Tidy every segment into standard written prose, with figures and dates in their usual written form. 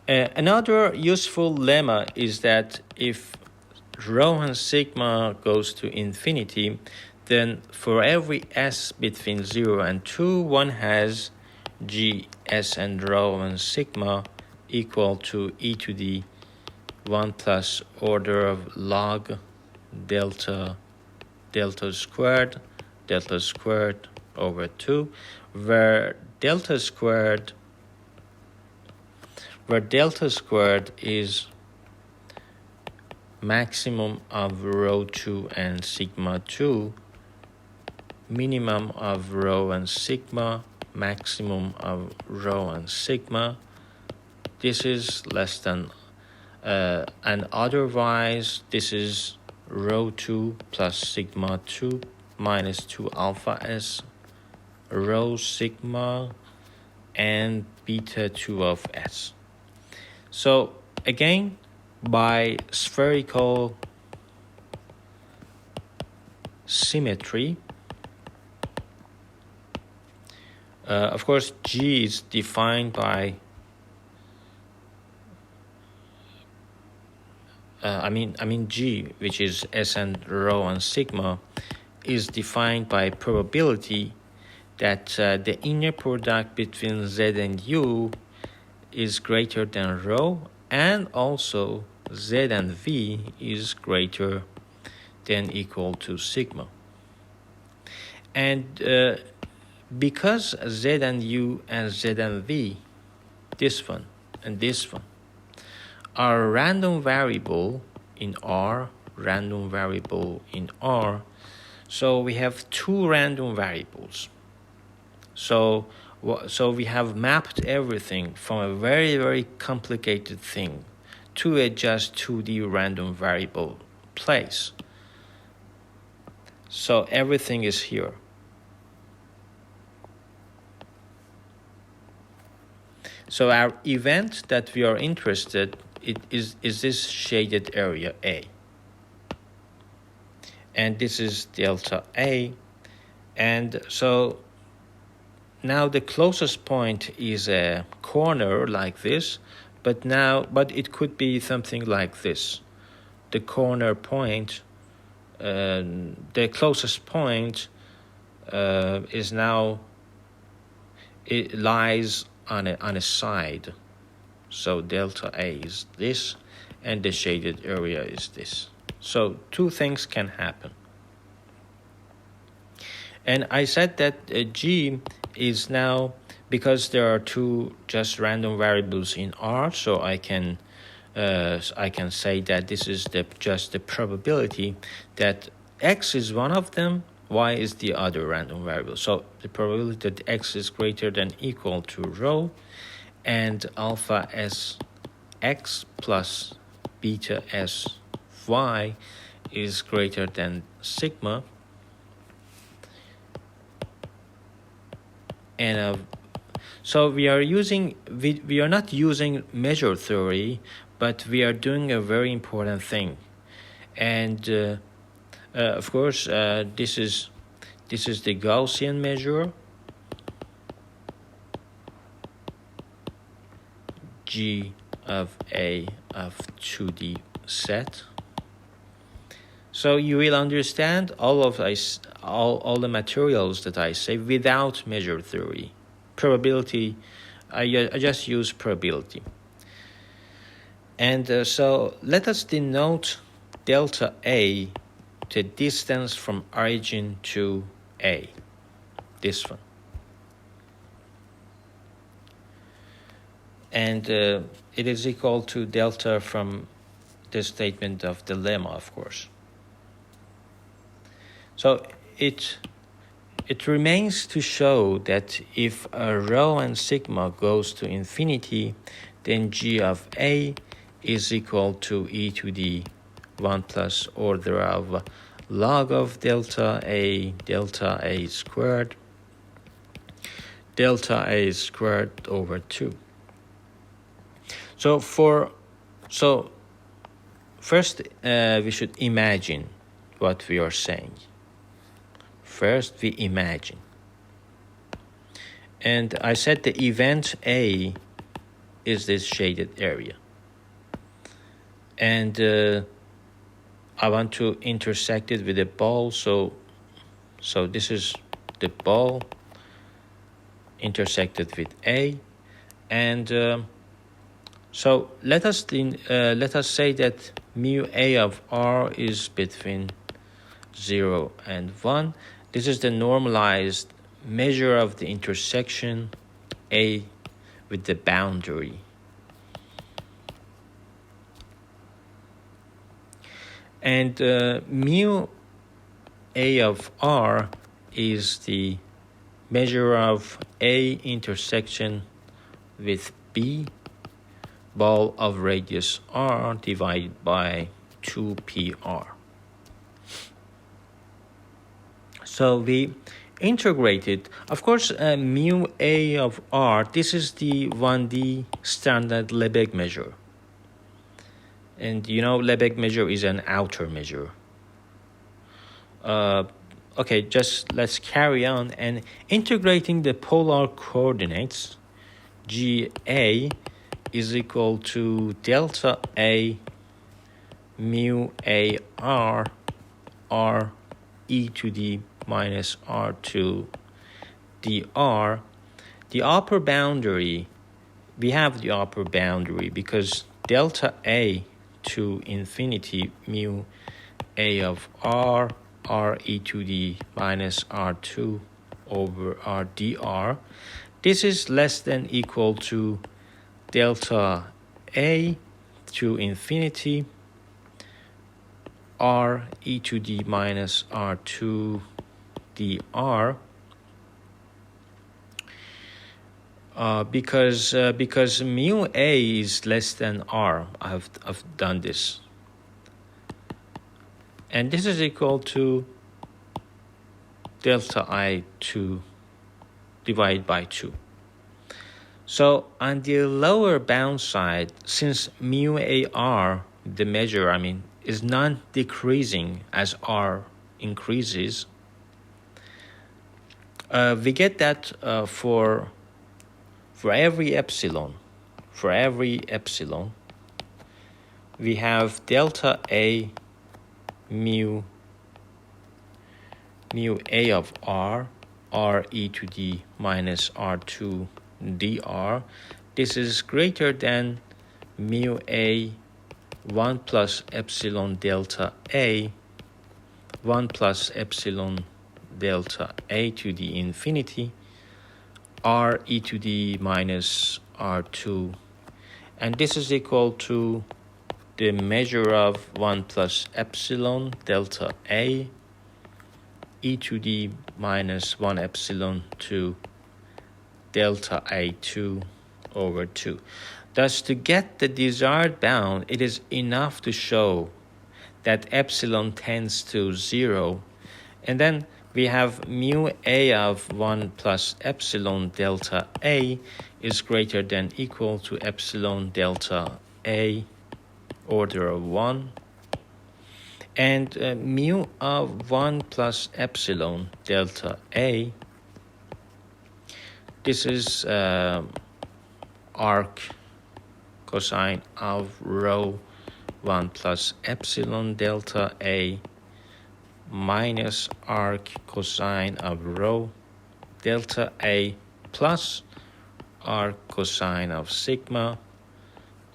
Another useful lemma is that if rho and sigma goes to infinity, then for every s between 0 and 2, one has g, s, and rho and sigma equal to e to the 1 plus order of log delta squared over 2, where delta squared is maximum of rho 2 and sigma 2, minimum of rho and sigma, maximum of rho and sigma. This is less than, and otherwise this is rho 2 plus sigma 2 minus 2 alpha s, rho sigma, and beta 2 of s. So again, by spherical symmetry, of course, G is defined by G, which is S and rho and sigma, is defined by probability that the inner product between Z and U is greater than rho, and also Z and V is greater than equal to sigma. And because Z and U and Z and V, this one and this one, are random variable in R, so we have two random variables. So we have mapped everything from a very, very complicated thing to a just 2D random variable place. So everything is here. So our event that we are interested in is this shaded area A. And this is delta A. And so now the closest point is a corner like this, but it could be something like this. The corner point, the closest point is now, it lies on a side. So delta A is this, and the shaded area is this. So two things can happen. And I said that G is now, because there are two just random variables in R, so I can say that this is just the probability that X is one of them, Y is the other random variable. So the probability that X is greater than equal to rho, and alpha S X plus beta S Y is greater than sigma. And so we are not using measure theory, but we are doing a very important thing. And of course, this is the Gaussian measure, G of A of 2D set. So you will understand all the materials that I say without measure theory. Probability, I just use probability. And so let us denote delta A, the distance from origin to A, this one. And it is equal to delta from the statement of the lemma, of course. So it remains to show that if rho and sigma goes to infinity, then G of A is equal to e to the 1 plus order of log of delta A squared over 2. So first we should imagine what we are saying. First we imagine. And I said the event A is this shaded area. And I want to intersect it with a ball, so this is the ball intersected with A, and so let us say that mu A of R is between 0 and 1. This is the normalized measure of the intersection A with the boundary. And mu A of R is the measure of A intersection with B, ball of radius R divided by 2PR. So we integrated, of course, mu A of R, this is the 1D standard Lebesgue measure. And you know, Lebesgue measure is an outer measure. Okay, just let's carry on. And integrating the polar coordinates, GA is equal to delta A mu A R R e to the minus R2 dr. The upper boundary, we have the upper boundary because delta A to infinity mu A of R R e to the minus R2 over R dr. This is less than equal to delta A to infinity R e to the minus R2 dr. Because mu A is less than R. I've done this. And this is equal to delta I2 divided by 2. So on the lower bound side, since mu AR, the measure, is non-decreasing as R increases, we get that for every epsilon. For every epsilon, we have delta A mu A of R, R e to the minus R2 dr. This is greater than mu A 1 plus epsilon delta A 1 plus epsilon delta A to the infinity R e to the minus R2. And this is equal to the measure of 1 plus epsilon delta A e to the minus 1 epsilon to delta A2 over 2. Thus, to get the desired bound, it is enough to show that epsilon tends to 0. And then we have mu A of 1 plus epsilon delta A is greater than equal to epsilon delta A order of 1. And mu of 1 plus epsilon delta A, this is arc cosine of rho 1 plus epsilon delta A minus arc cosine of rho delta A plus arc cosine of sigma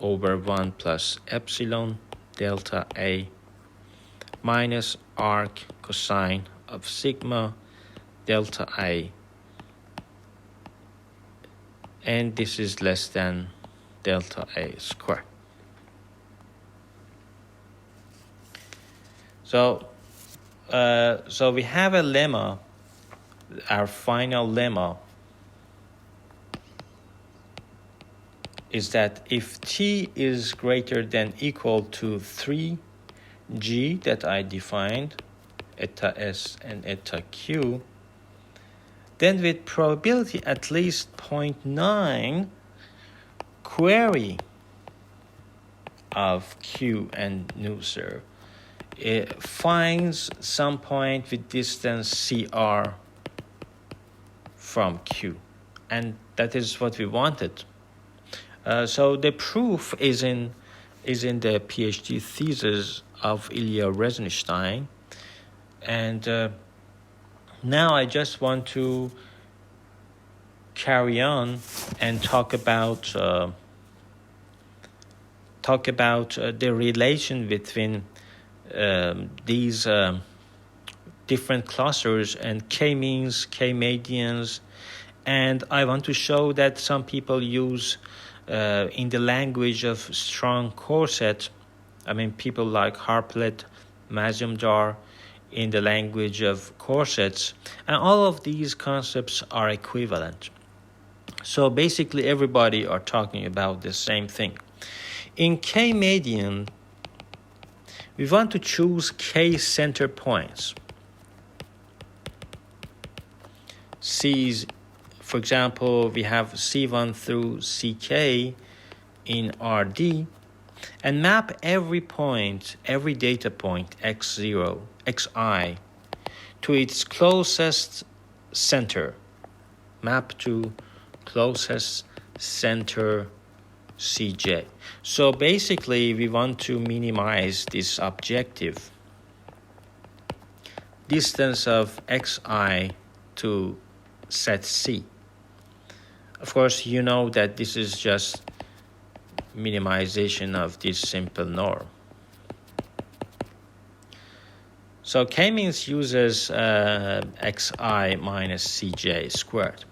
over 1 plus epsilon delta A minus arc cosine of sigma delta A, and this is less than delta A squared. So we have a lemma, our final lemma is that if T is greater than equal to 3G that I defined, eta S and eta Q, then with probability at least 0.9, query of Q and Nusser, it finds some point with distance CR from Q. And that is what we wanted. So the proof is in the PhD thesis of Ilya Razenshteyn, and now I just want to carry on and talk about the relation between these different clusters and k-means, k-medians, and I want to show that some people use in the language of strong corset, I mean people like Harplet, Mazumdar, in the language of corsets, and all of these concepts are equivalent. So basically everybody are talking about the same thing. In k-median, we want to choose k center points. C's, for example, we have C1 through CK in RD, and map every point, every data point, x0, xi, to its closest center. Map to closest center Cj. So basically, we want to minimize this objective distance of xi to set C. Of course, you know that this is just minimization of this simple norm. So k-means uses xi minus cj squared.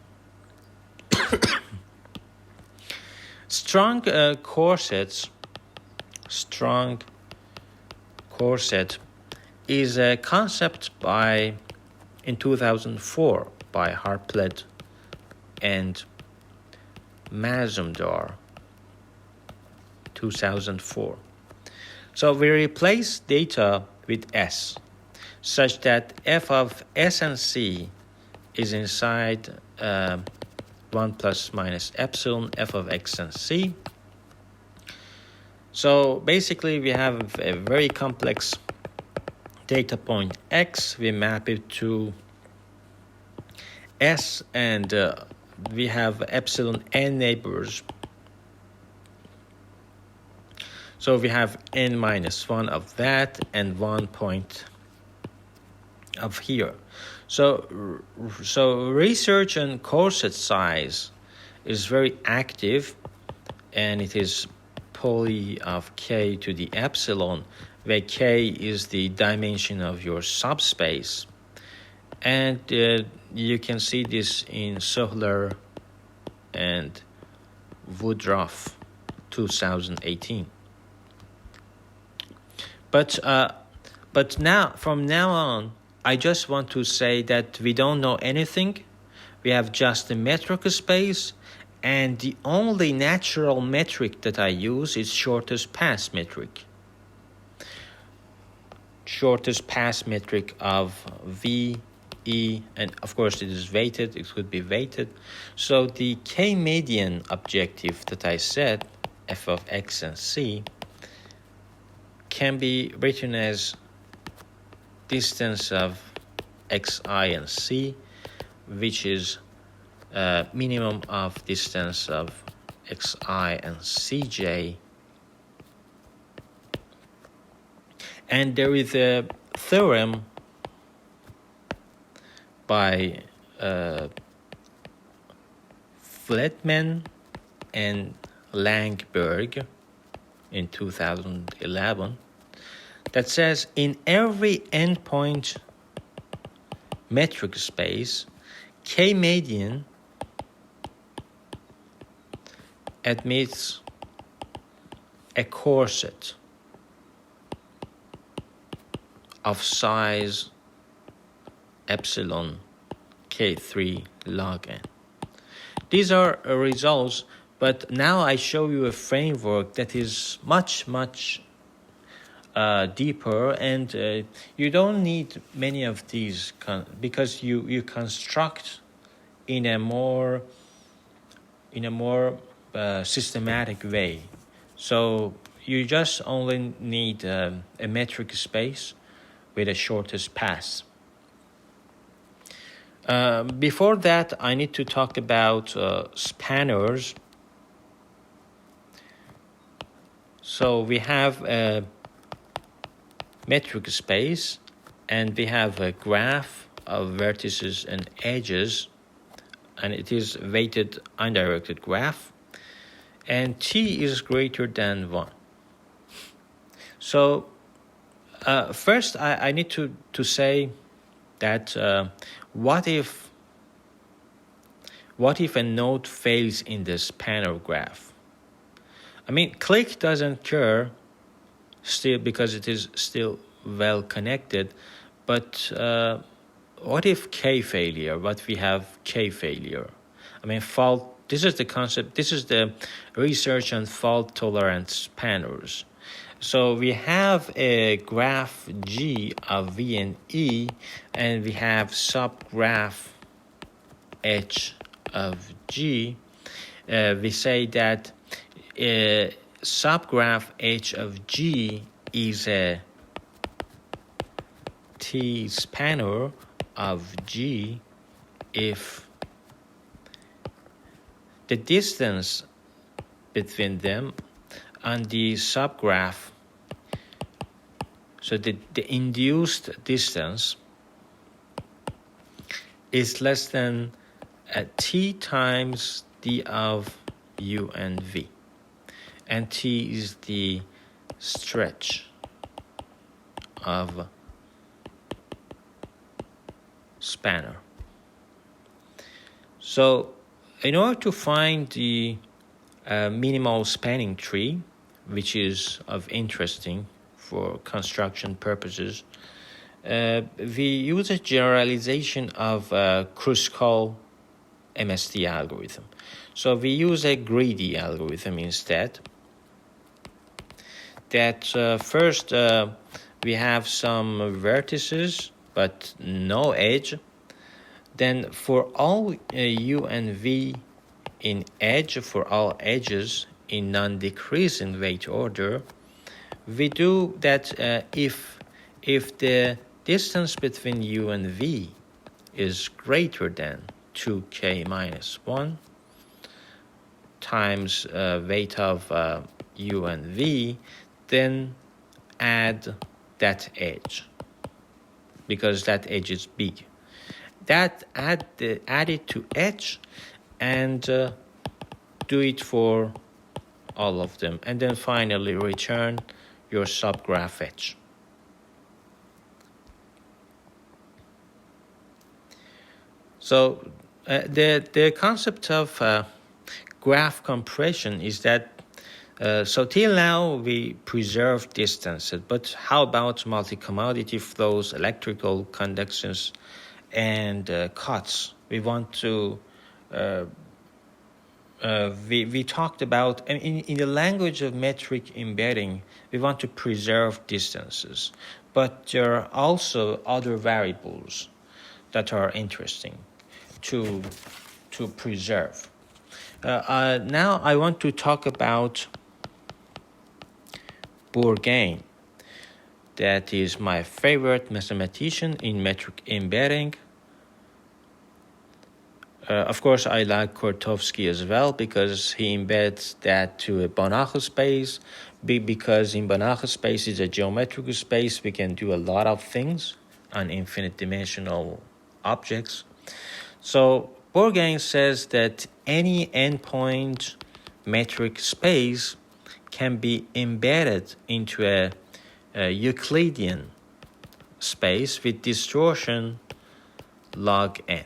Strong corset is a concept in 2004 by Harplet and Mazumdar, 2004. So we replace data with S, such that f of S and C is inside 1 plus minus epsilon f of x and c. So basically we have a very complex data point x. We map it to S, and we have epsilon n neighbors. So we have n minus 1 of that and 1 point of here. So research on corset size is very active, and it is poly of k to the epsilon, where k is the dimension of your subspace. And you can see this in Sohler and Woodruff, 2018. But now, from now on, I just want to say that we don't know anything. We have just a metric space, and the only natural metric that I use is shortest path metric. Shortest path metric of V, E, and of course it is weighted, it could be weighted. So the k-median objective that I said, f of x and c, can be written as distance of xi and c, which is minimum of distance of xi and cj. And there is a theorem by Fletman and Langberg in 2011 that says in every endpoint metric space, k-median admits a corset of size epsilon k3 log n. These are results, but now I show you a framework that is much deeper, and you don't need many of these because you construct in a more systematic way. So you just only need a metric space with a shortest path. Before that, I need to talk about spanners. So we have a metric space, and we have a graph of vertices and edges, and it is weighted undirected graph, and t is greater than 1. So first I need to say that what if a node fails in the spanner graph? I mean, click doesn't care still because it is still well connected, but what if K failure? What we have K failure? I mean, fault. This is the concept. This is the research on fault tolerant spanners. So we have a graph G of V and E, and we have subgraph H of G. We say that subgraph H of G is a T spanner of G if the distance between them on the subgraph, so the induced distance is less than T times D of U and V, and T is the stretch of spanner. So in order to find the minimal spanning tree, which is of interesting for construction purposes, we use a generalization of Kruskal MST algorithm. So we use a greedy algorithm instead. That first we have some vertices but no edge. Then for all U and V in edge, for all edges in non-decreasing weight order, we do that if the distance between U and V is greater than 2k minus 1 times weight of U and V, then add that edge, because that edge is big. That add it to edge and do it for all of them, and then finally return your subgraph edge. So the concept of graph compression is that so till now we preserve distances, but how about multi-commodity flows, electrical conductions, and cuts? We want to we talked about, in the language of metric embedding, we want to preserve distances, but there are also other variables that are interesting to preserve. Now I want to talk about Bourgain. That is my favorite mathematician in metric embedding. Of course, I like Kortowski as well, because he embeds that to a Banach space. Because in Banach space is a geometric space, we can do a lot of things on infinite dimensional objects. So Bourgain says that any endpoint metric space can be embedded into a Euclidean space with distortion log n.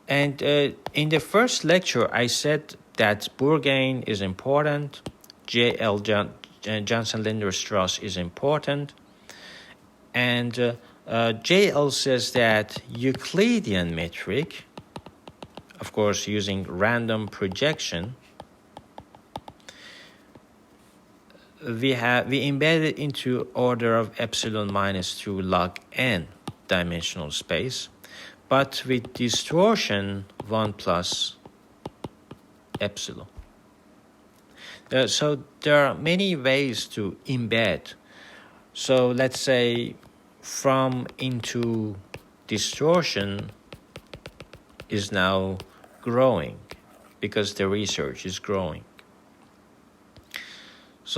And in the first lecture, I said that Bourgain is important, J.L. Johnson-Linder-Strauss is important, and J.L. says that Euclidean metric, of course using random projection, we embed it into order of epsilon minus 2 log n dimensional space, but with distortion 1 plus epsilon. So there are many ways to embed. So let's say from into distortion is now growing because the research is growing.